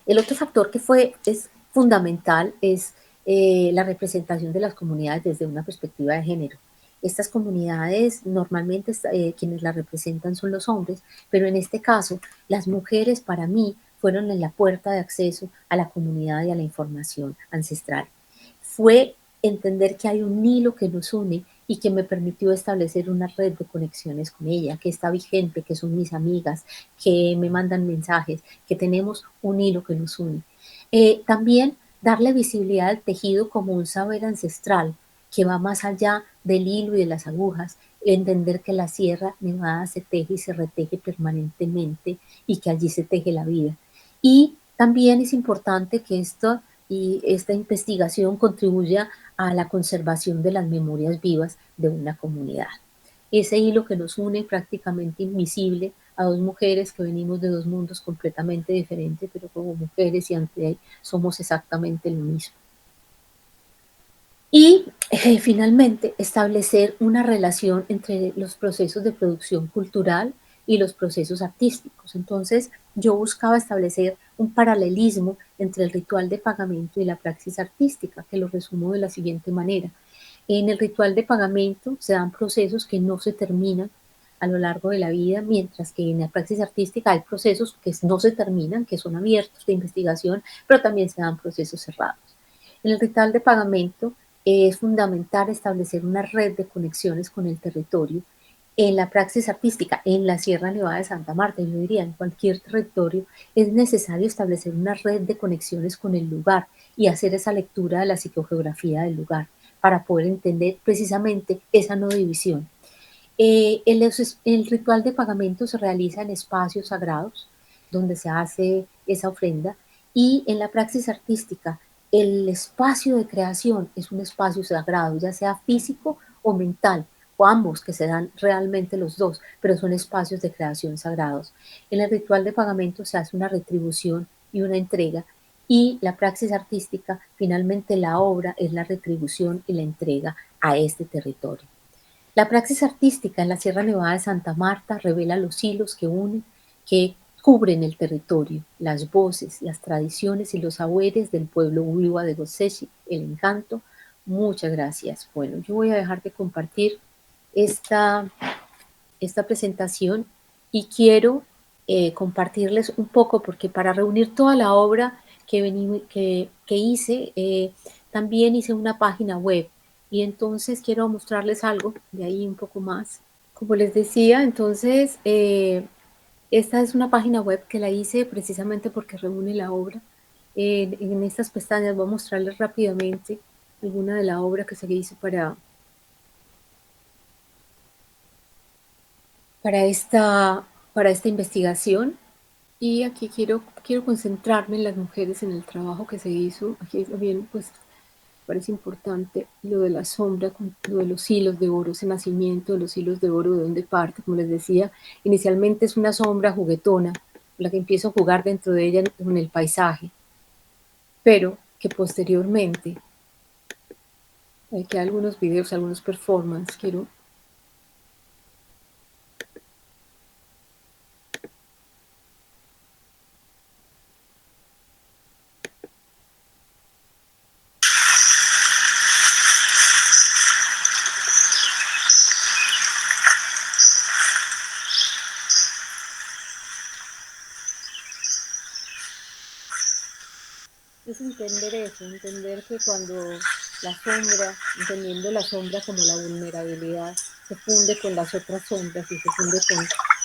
El otro factor que es fundamental es la representación de las comunidades desde una perspectiva de género. Estas comunidades normalmente quienes las representan son los hombres, pero en este caso las mujeres para mí fueron en la puerta de acceso a la comunidad y a la información ancestral. Fue entender que hay un hilo que nos une y que me permitió establecer una red de conexiones con ella, que está vigente, que son mis amigas, que me mandan mensajes, que tenemos un hilo que nos une. También darle visibilidad al tejido como un saber ancestral que va más allá del hilo y de las agujas, entender que la Sierra Nevada se teje y se reteje permanentemente y que allí se teje la vida. Y también es importante que esta investigación contribuya a la conservación de las memorias vivas de una comunidad. Ese hilo que nos une prácticamente invisible a 2 mujeres que venimos de 2 mundos completamente diferentes, pero como mujeres y ante él somos exactamente lo mismo. Y finalmente, establecer una relación entre los procesos de producción cultural y los procesos artísticos. Entonces, yo buscaba establecer un paralelismo entre el ritual de pagamento y la praxis artística, que lo resumo de la siguiente manera. En el ritual de pagamento se dan procesos que no se terminan a lo largo de la vida, mientras que en la praxis artística hay procesos que no se terminan, que son abiertos de investigación, pero también se dan procesos cerrados. En el ritual de pagamento es fundamental establecer una red de conexiones con el territorio en la praxis artística, en la Sierra Nevada de Santa Marta, yo diría en cualquier territorio, es necesario establecer una red de conexiones con el lugar y hacer esa lectura de la psicogeografía del lugar para poder entender precisamente esa no división. El ritual de pagamento se realiza en espacios sagrados donde se hace esa ofrenda y en la praxis artística el espacio de creación es un espacio sagrado, ya sea físico o mental, o ambos, que se dan realmente los dos, pero son espacios de creación sagrados. En el ritual de pagamento se hace una retribución y una entrega, y la praxis artística, finalmente la obra es la retribución y la entrega a este territorio. La praxis artística en la Sierra Nevada de Santa Marta revela los hilos que unen, que cubren el territorio, las voces, las tradiciones y los saberes del pueblo Uiwa de Goseshi, el encanto. Muchas gracias. Bueno, yo voy a dejar de compartir esta, esta presentación y quiero compartirles un poco, porque para reunir toda la obra que hice, también hice una página web y entonces quiero mostrarles algo de ahí un poco más. Como les decía, entonces, esta es una página web que la hice precisamente porque reúne la obra. En estas pestañas voy a mostrarles rápidamente alguna de la obra que se hizo para esta investigación. Y aquí quiero concentrarme en las mujeres, en el trabajo que se hizo. Aquí también pues parece importante lo de la sombra, lo de los hilos de oro, ese nacimiento de los hilos de oro, de dónde parte. Como les decía, inicialmente es una sombra juguetona, la que empiezo a jugar dentro de ella con el paisaje, pero que posteriormente, aquí hay algunos videos, algunos performances, quiero. Es entender eso, entender que cuando la sombra, entendiendo la sombra como la vulnerabilidad, se funde con las otras sombras y se funde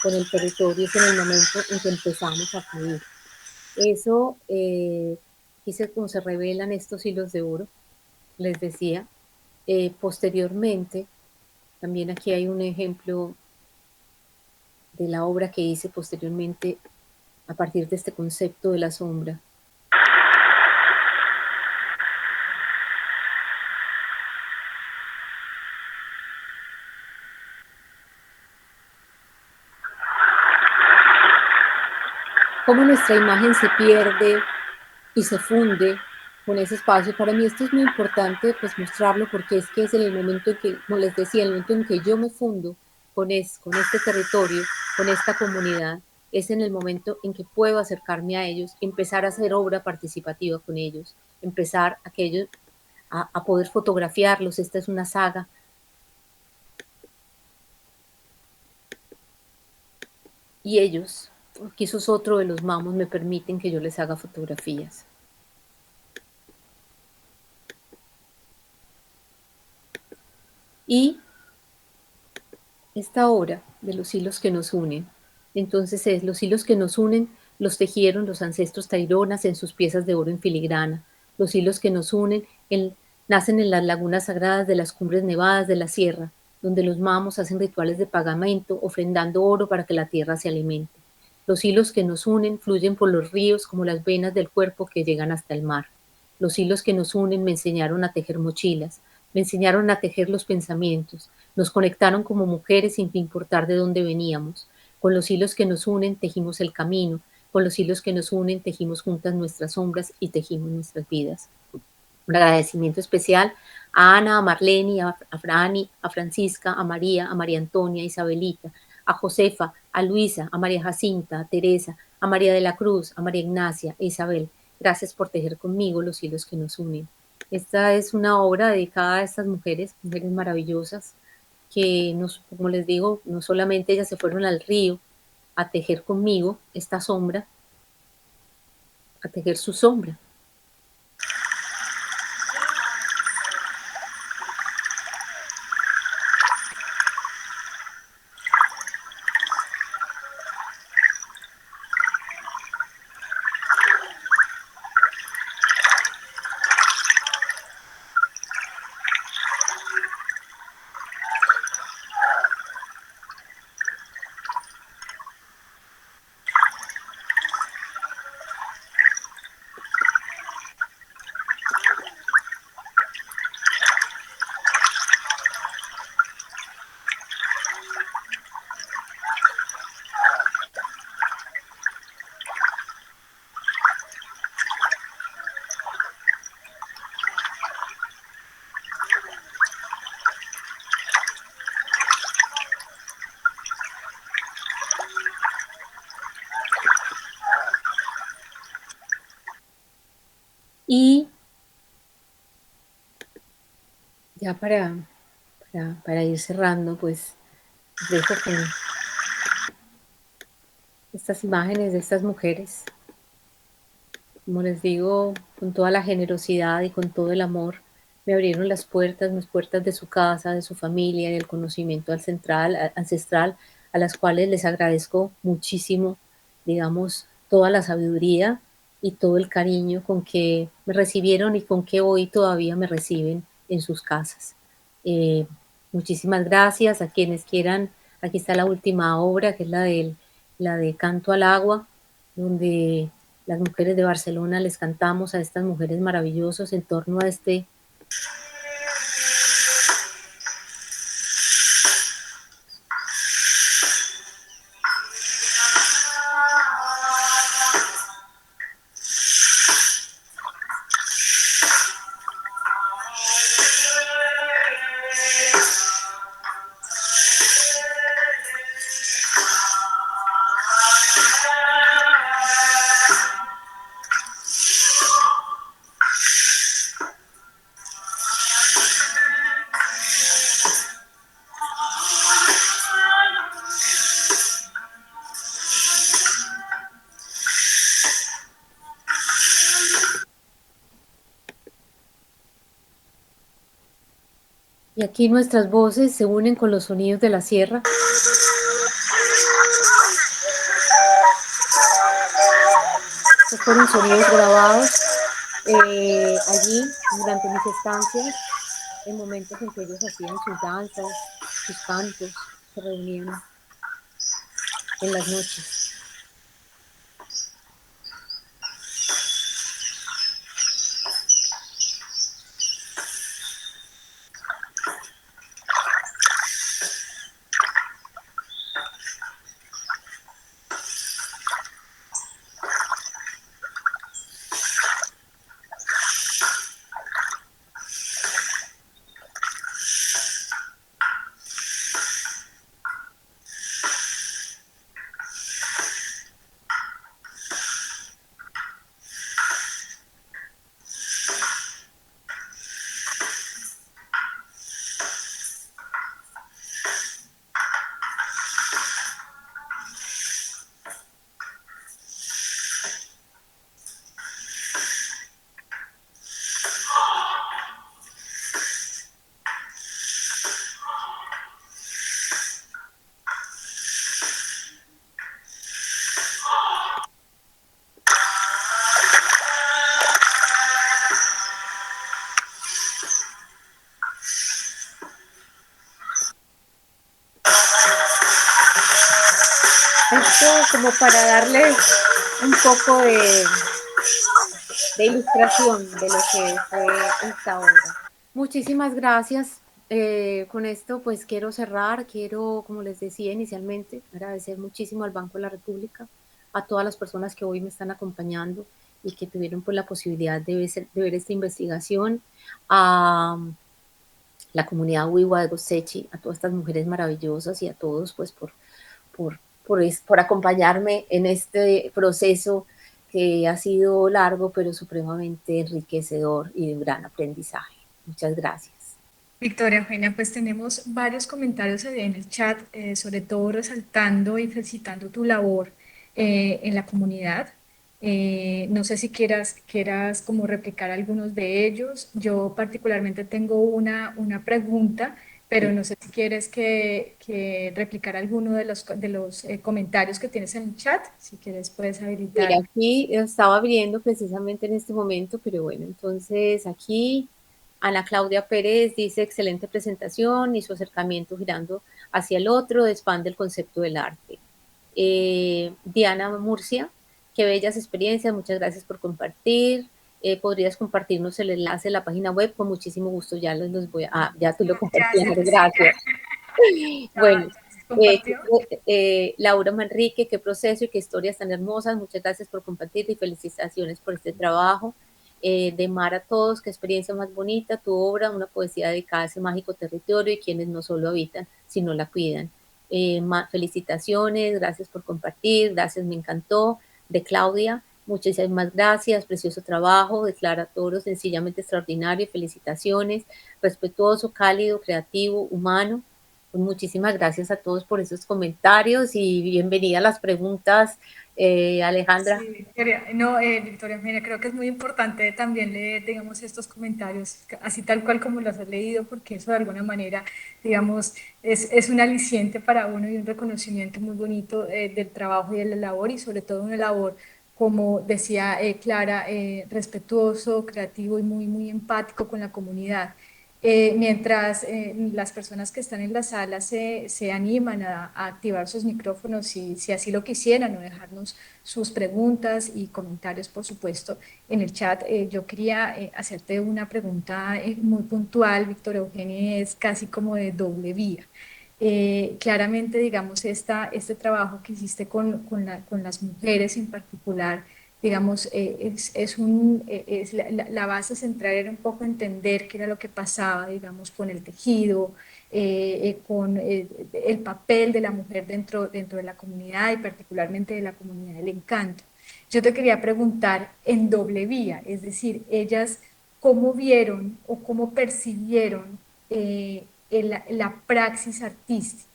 con el territorio, es en el momento en que empezamos a fluir. Eso, quise como se revelan estos hilos de oro, les decía. Posteriormente, también aquí hay un ejemplo de la obra que hice posteriormente a partir de este concepto de la sombra. Cómo nuestra imagen se pierde y se funde con ese espacio. Para mí esto es muy importante pues mostrarlo, porque es que es en el momento en que, como les decía, el momento en que yo me fundo con este territorio, con esta comunidad, es en el momento en que puedo acercarme a ellos, empezar a hacer obra participativa con ellos, empezar a poder fotografiarlos. Esta es una saga. Y ellos, que eso es otro de los mamos, me permiten que yo les haga fotografías. Y esta obra de los hilos que nos unen, entonces es los hilos que nos unen, los tejieron los ancestros taironas en sus piezas de oro en filigrana. Los hilos que nos unen nacen en las lagunas sagradas de las cumbres nevadas de la sierra, donde los mamos hacen rituales de pagamento, ofrendando oro para que la tierra se alimente. Los hilos que nos unen fluyen por los ríos como las venas del cuerpo que llegan hasta el mar. Los hilos que nos unen me enseñaron a tejer mochilas, me enseñaron a tejer los pensamientos, nos conectaron como mujeres sin importar de dónde veníamos. Con los hilos que nos unen tejimos el camino, con los hilos que nos unen tejimos juntas nuestras sombras y tejimos nuestras vidas. Un agradecimiento especial a Ana, a Marlene, a Frani, a Francisca, a María Antonia, a Isabelita, a Josefa, a Luisa, a María Jacinta, a Teresa, a María de la Cruz, a María Ignacia, a Isabel. Gracias por tejer conmigo los hilos que nos unen. Esta es una obra dedicada a estas mujeres, mujeres maravillosas, que, como les digo, no solamente ellas se fueron al río a tejer conmigo esta sombra, a tejer su sombra. Ya para ir cerrando, pues dejo con estas imágenes de estas mujeres, como les digo, con toda la generosidad y con todo el amor, me abrieron las puertas de su casa, de su familia, del conocimiento ancestral, a las cuales les agradezco muchísimo, digamos, toda la sabiduría y todo el cariño con que me recibieron y con que hoy todavía me reciben en sus casas. Eh, Muchísimas gracias a quienes quieran. Aquí está la última obra, que es la de Canto al Agua, donde las mujeres de Barcelona les cantamos a estas mujeres maravillosas en torno a este. Y aquí nuestras voces se unen con los sonidos de la sierra. Estos fueron sonidos grabados allí durante mis estancias, en momentos en que ellos hacían sus danzas, sus cantos, se reunían en las noches. Esto como para darle un poco de ilustración de lo que fue esta obra. Muchísimas gracias. Con esto pues quiero cerrar, quiero, como les decía inicialmente, agradecer muchísimo al Banco de la República, a todas las personas que hoy me están acompañando y que tuvieron pues la posibilidad de ver esta investigación, a la comunidad Wiwa de Gosechi, a todas estas mujeres maravillosas y a todos pues por, por acompañarme en este proceso que ha sido largo, pero supremamente enriquecedor y de un gran aprendizaje. Muchas gracias. Victoria Eugenia, pues tenemos varios comentarios ahí en el chat, sobre todo resaltando y felicitando tu labor en la comunidad. No sé si quieras como replicar algunos de ellos. Yo particularmente tengo una pregunta, pero no sé si quieres que replicar alguno de los comentarios que tienes en el chat. Si quieres, puedes Mira, habilitar. aquí estaba abriendo precisamente en este momento, pero bueno, entonces aquí Ana Claudia Pérez dice excelente presentación y su acercamiento girando hacia el otro expande el concepto del arte. Diana Murcia, qué bellas experiencias, muchas gracias por compartir. ¿Podrías compartirnos el enlace de la página web? Con muchísimo gusto, ya los voy a... Ah, ya tú lo Ya se compartiste, sí, gracias. Bueno, ya se compartió. Laura Manrique, qué proceso y qué historias tan hermosas. Muchas gracias por compartir y felicitaciones por este trabajo. De mar a todos, qué experiencia más bonita, tu obra, una poesía dedicada a ese mágico territorio y quienes no solo habitan, sino la cuidan. Felicitaciones, gracias por compartir, gracias, me encantó. De Claudia, Muchísimas gracias, precioso trabajo, declara Toro, sencillamente extraordinario, felicitaciones, respetuoso, cálido, creativo, humano. Pues muchísimas gracias a todos por esos comentarios y bienvenida a las preguntas, Alejandra. Sí, Victoria, no, Victoria, mira, creo que es muy importante también leer, digamos, estos comentarios, así tal cual como los has leído, porque eso de alguna manera, digamos, es un aliciente para uno y un reconocimiento muy bonito del trabajo y de la labor, y sobre todo una labor, como decía Clara, respetuoso, creativo y muy, muy empático con la comunidad. Mientras las personas que están en la sala se animan a activar sus micrófonos si así lo quisieran o dejarnos sus preguntas y comentarios, por supuesto, en el chat. Yo quería hacerte una pregunta muy puntual, Víctor Eugenio, es casi como de doble vía. Claramente, digamos, este trabajo que hiciste con las mujeres en particular, digamos, la base central era un poco entender qué era lo que pasaba, digamos, con el tejido, con el papel de la mujer dentro de la comunidad y particularmente de la comunidad del encanto. Yo te quería preguntar en doble vía, es decir, ellas cómo vieron o cómo percibieron la praxis artística,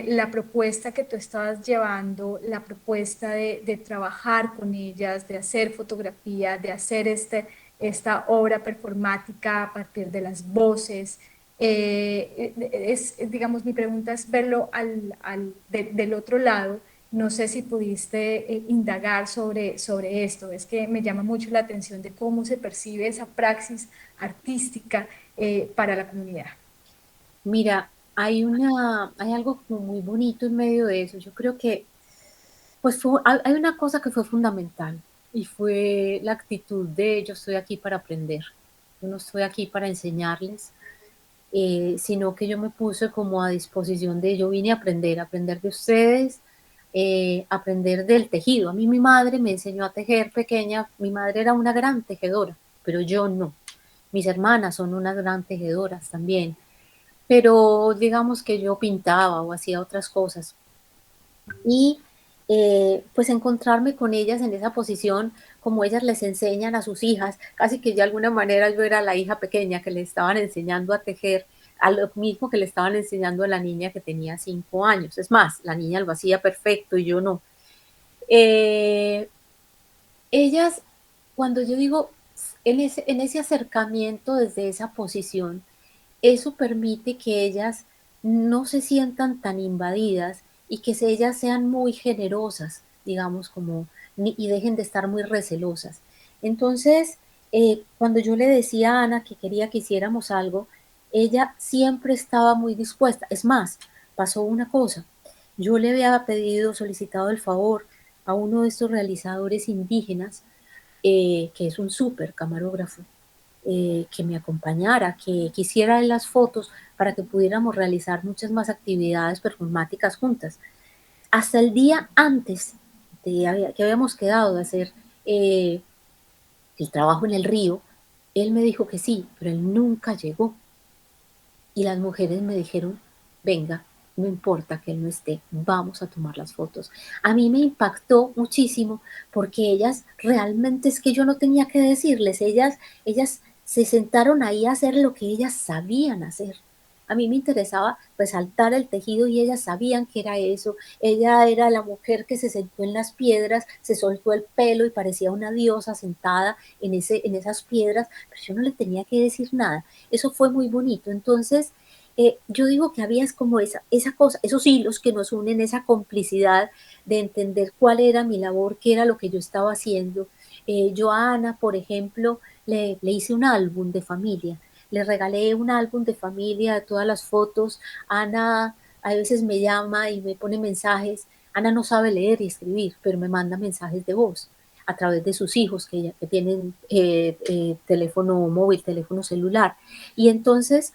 la propuesta que tú estabas llevando, la propuesta de trabajar con ellas, de hacer fotografía, de hacer esta obra performática a partir de las voces. Digamos, mi pregunta es verlo del otro lado. No sé si pudiste indagar sobre esto. Es que me llama mucho la atención de cómo se percibe esa praxis artística para la comunidad. Mira, hay algo como muy bonito en medio de eso. Yo creo que, pues hay una cosa que fue fundamental y fue la actitud de yo estoy aquí para aprender. Yo no estoy aquí para enseñarles, sino que yo me puse como a disposición de, yo vine a aprender de ustedes, aprender del tejido. A mí mi madre me enseñó a tejer pequeña, mi madre era una gran tejedora, pero yo no. Mis hermanas son unas gran tejedoras también, pero digamos que yo pintaba o hacía otras cosas. Y pues encontrarme con ellas en esa posición, como ellas les enseñan a sus hijas, casi que de alguna manera yo era la hija pequeña que le estaban enseñando a tejer, a lo mismo que le estaban enseñando a la niña que tenía 5 años. Es más, la niña lo hacía perfecto y yo no. Eh, Ellas, cuando yo digo en ese acercamiento desde esa posición, eso permite que ellas no se sientan tan invadidas y que ellas sean muy generosas, digamos, como, y dejen de estar muy recelosas. Entonces, cuando yo le decía a Ana que quería que hiciéramos algo, ella siempre estaba muy dispuesta. Es más, pasó una cosa. Yo le había pedido, solicitado el favor a uno de estos realizadores indígenas, que es un súper camarógrafo, que me acompañara, que quisiera en las fotos para que pudiéramos realizar muchas más actividades performáticas juntas. Hasta el día antes que habíamos quedado de hacer eh, el trabajo en el río, él me dijo que sí, pero él nunca llegó. Y las mujeres me dijeron, venga, no importa que él no esté, vamos a tomar las fotos. A mí me impactó muchísimo porque ellas realmente es que yo no tenía que decirles, ellas se sentaron ahí a hacer lo que ellas sabían hacer. A mí me interesaba resaltar el tejido y ellas sabían que era eso. Ella era la mujer que se sentó en las piedras, se soltó el pelo y parecía una diosa sentada en esas piedras, pero yo no le tenía que decir nada. Eso fue muy bonito. Entonces, yo digo que había como esa cosa, esos hilos que nos unen, esa complicidad de entender cuál era mi labor, qué era lo que yo estaba haciendo. Yo a Ana, por ejemplo, le hice un álbum de familia, le regalé un álbum de familia de todas las fotos. Ana a veces me llama y me pone mensajes. Ana no sabe leer y escribir, pero me manda mensajes de voz a través de sus hijos que tienen teléfono móvil, teléfono celular. Y entonces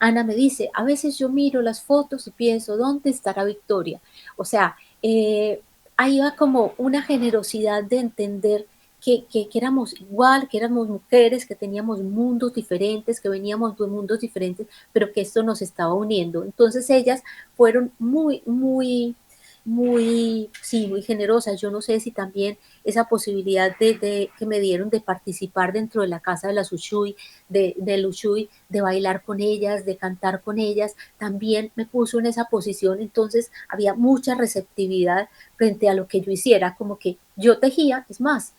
Ana me dice, a veces yo miro las fotos y pienso, ¿dónde estará Victoria? O sea, ahí va como una generosidad de entender que éramos igual, que éramos mujeres, que teníamos mundos diferentes, que veníamos de mundos diferentes, pero que esto nos estaba uniendo. Entonces ellas fueron muy, muy sí, muy generosa. Yo no sé si también esa posibilidad que me dieron de participar dentro de la casa de las Ushuy, del Ushuy, de bailar con ellas, de cantar con ellas, también me puso en esa posición. Entonces había mucha receptividad frente a lo que yo hiciera, como que yo tejía. Es más,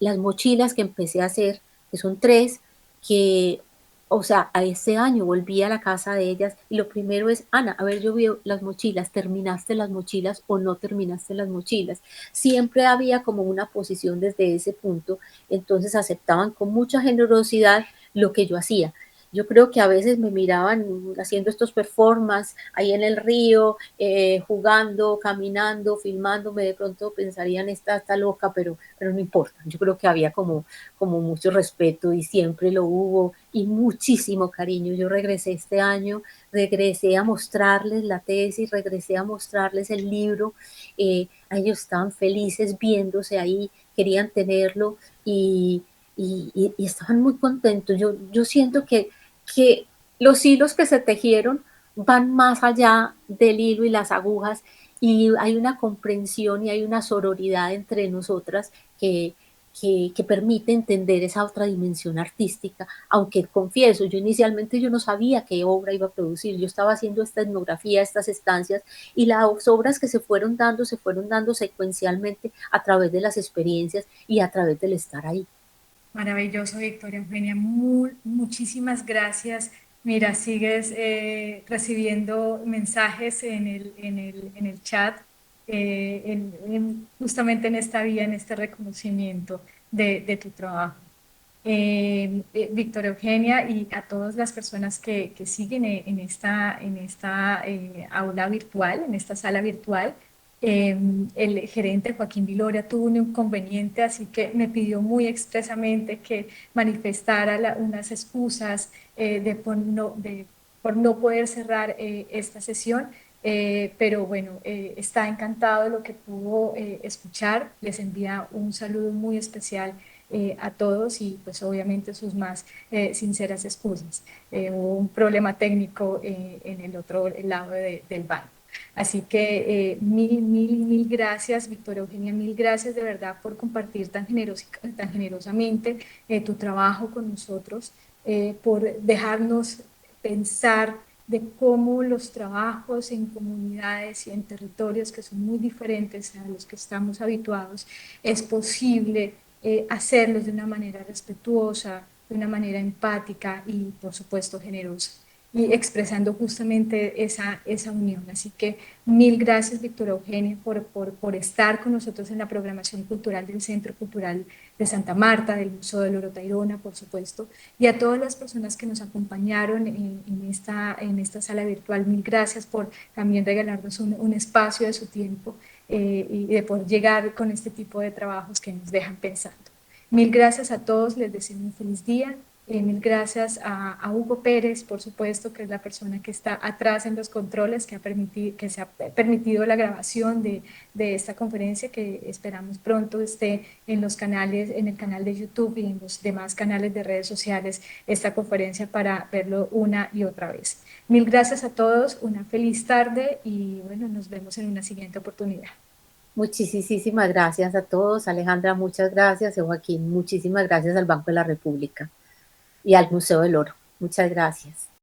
las mochilas que empecé a hacer, que son 3, que, o sea, a este año volví a la casa de ellas y lo primero es: Ana, a ver, yo veo las mochilas, ¿terminaste las mochilas o no terminaste las mochilas? Siempre había como una posición desde ese punto. Entonces aceptaban con mucha generosidad lo que yo hacía. Yo creo que a veces me miraban haciendo estos performances ahí en el río, jugando, caminando, filmándome. De pronto pensarían: está loca, pero no importa. Yo creo que había como mucho respeto, y siempre lo hubo, y muchísimo cariño. Yo regresé este año, regresé a mostrarles la tesis, regresé a mostrarles el libro. Ellos estaban felices viéndose ahí, querían tenerlo, y estaban muy contentos. Yo siento que los hilos que se tejieron van más allá del hilo y las agujas, y hay una comprensión y hay una sororidad entre nosotras que permite entender esa otra dimensión artística. Aunque confieso, inicialmente yo no sabía qué obra iba a producir. Yo estaba haciendo esta etnografía, estas estancias, y las obras que se fueron dando secuencialmente a través de las experiencias y a través del estar ahí. Maravilloso, Victoria Eugenia. Muchísimas gracias. Mira, sigues recibiendo mensajes en el chat, justamente en esta vía, en este reconocimiento de tu trabajo. Victoria Eugenia, y a todas las personas que siguen en esta aula virtual, en esta sala virtual. El gerente Joaquín Viloria tuvo un inconveniente, así que me pidió muy expresamente que manifestara unas excusas por no poder cerrar esta sesión. Pero bueno, está encantado de lo que pudo escuchar. Les envía un saludo muy especial a todos, y pues obviamente sus más sinceras excusas. Hubo un problema técnico en el otro lado del banco. Así que mil gracias, Victoria Eugenia, mil gracias de verdad por compartir tan generosamente tu trabajo con nosotros, por dejarnos pensar de cómo los trabajos en comunidades y en territorios que son muy diferentes a los que estamos habituados, es posible hacerlos de una manera respetuosa, de una manera empática y, por supuesto, generosa, y expresando justamente esa unión. Así que mil gracias, Victoria Eugenia, por estar con nosotros en la programación cultural del Centro Cultural de Santa Marta, del Museo del Oro Tayrona, por supuesto, y a todas las personas que nos acompañaron en esta sala virtual. Mil gracias por también regalarnos un espacio de su tiempo, y de poder llegar con este tipo de trabajos que nos dejan pensando. Mil gracias a todos, les deseo un feliz día. Mil gracias a Hugo Pérez, por supuesto, que es la persona que está atrás en los controles, que se ha permitido la grabación de esta conferencia, que esperamos pronto esté en los canales, en el canal de YouTube y en los demás canales de redes sociales, esta conferencia, para verlo una y otra vez. Mil gracias a todos, una feliz tarde, y bueno, nos vemos en una siguiente oportunidad. Muchísimas gracias a todos. Alejandra, muchas gracias. Y Joaquín, muchísimas gracias al Banco de la República y al Museo del Oro. Muchas gracias.